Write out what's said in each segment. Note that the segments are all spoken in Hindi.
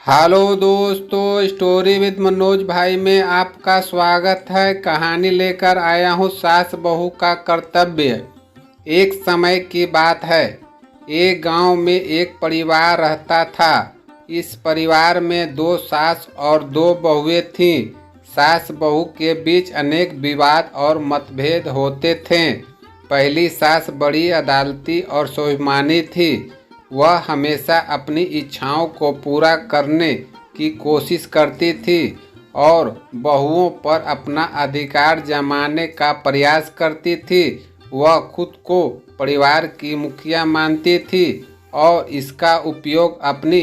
हेलो दोस्तों, स्टोरी विद मनोज भाई में आपका स्वागत है। कहानी लेकर आया हूँ सास बहू का कर्तव्य। एक समय की बात है। एक गांव में एक परिवार रहता था। इस परिवार में दो सास और दो बहुएं थीं। सास बहू के बीच अनेक विवाद और मतभेद होते थे। पहली सास बड़ी अदालती और स्वाभिमानी थी। वह हमेशा अपनी इच्छाओं को पूरा करने की कोशिश करती थी और बहुओं पर अपना अधिकार जमाने का प्रयास करती थी। वह खुद को परिवार की मुखिया मानती थी और इसका उपयोग अपनी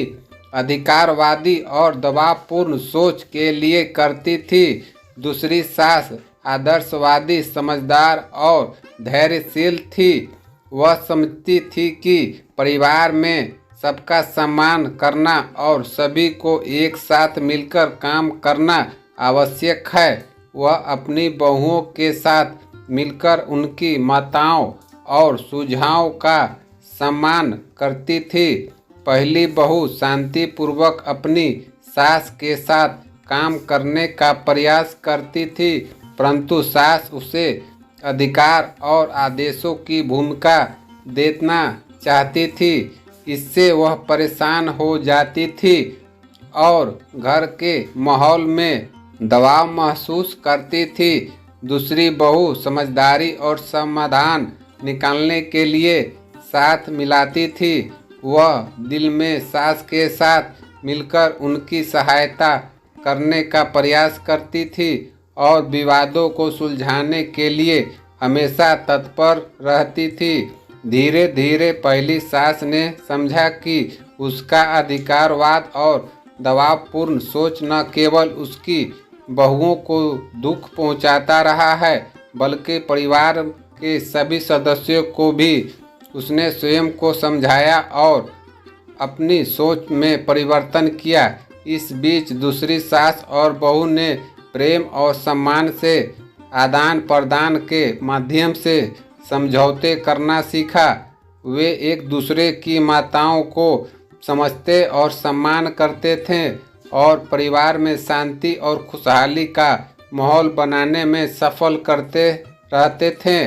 अधिकारवादी और दबावपूर्ण सोच के लिए करती थी। दूसरी सास आदर्शवादी, समझदार और धैर्यशील थी। वह समझती थी कि परिवार में सबका सम्मान करना और सभी को एक साथ मिलकर काम करना आवश्यक है। वह अपनी बहुओं के साथ मिलकर उनकी माताओं और सुझावों का सम्मान करती थी। पहली बहू शांतिपूर्वक अपनी सास के साथ काम करने का प्रयास करती थी, परंतु सास उसे अधिकार और आदेशों की भूमिका देना चाहती थी। इससे वह परेशान हो जाती थी और घर के माहौल में दबाव महसूस करती थी। दूसरी बहू समझदारी और समाधान निकालने के लिए साथ मिलाती थी। वह दिल में सास के साथ मिलकर उनकी सहायता करने का प्रयास करती थी और विवादों को सुलझाने के लिए हमेशा तत्पर रहती थी। धीरे धीरे पहली सास ने समझा कि उसका अधिकारवाद और दबावपूर्ण सोच न केवल उसकी बहुओं को दुख पहुंचाता रहा है, बल्कि परिवार के सभी सदस्यों को भी। उसने स्वयं को समझाया और अपनी सोच में परिवर्तन किया। इस बीच दूसरी सास और बहू ने प्रेम और सम्मान से आदान प्रदान के माध्यम से समझौते करना सीखा। वे एक दूसरे की माताओं को समझते और सम्मान करते थे और परिवार में शांति और खुशहाली का माहौल बनाने में सफल करते रहते थे।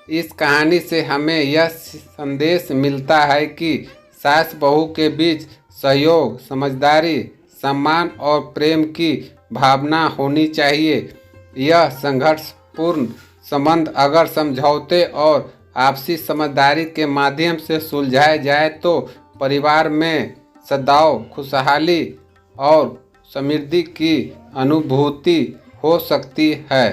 इस कहानी से हमें यह संदेश मिलता है कि सास बहू के बीच सहयोग, समझदारी, सम्मान और प्रेम की भावना होनी चाहिए। यह संघर्षपूर्ण संबंध अगर समझौते और आपसी समझदारी के माध्यम से सुलझाया जाए तो परिवार में सदैव खुशहाली और समृद्धि की अनुभूति हो सकती है।